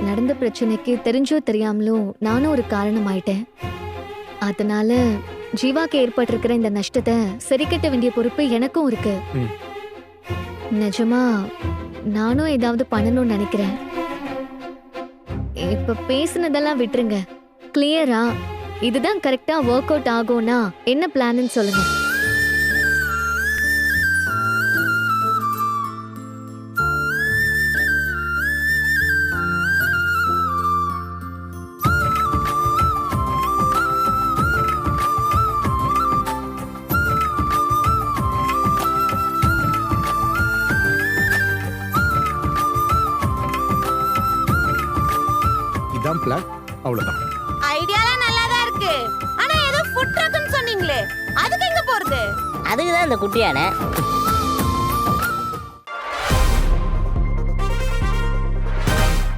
நடந்த பிரச்சனைக்கு தெரிஞ்சோ தெரியாமலோ நானும் ஒரு காரணம் ஆயிட்டேன். அதனால ஜீவாக்கு ஏற்பட்டிருக்கிற இந்த நஷ்டத்தை சரி கட்ட வேண்டிய பொறுப்பு எனக்கும் இருக்கு. ம். நிஜமா நானும் ஏதாவது பண்ணணும்னு நினைக்கிறேன். இப்ப பேசுனதெல்லாம் விட்டுருங்க. கிளியரா இதுதான் கரெக்டா ஒர்க் அவுட் ஆகும்னா என்ன பிளான்னு சொல்லுங்க. இதான் பிளான், அவ்வளவுதான். ஐடியாலாம் நல்லா தான் இருக்கு. ஆனா ஏதோ ஃபுட் ட்ரக்னு சொன்னீங்களே, அதுக்கு எங்க போறது? அதுக்கு தான் இந்த குட்டி யானை.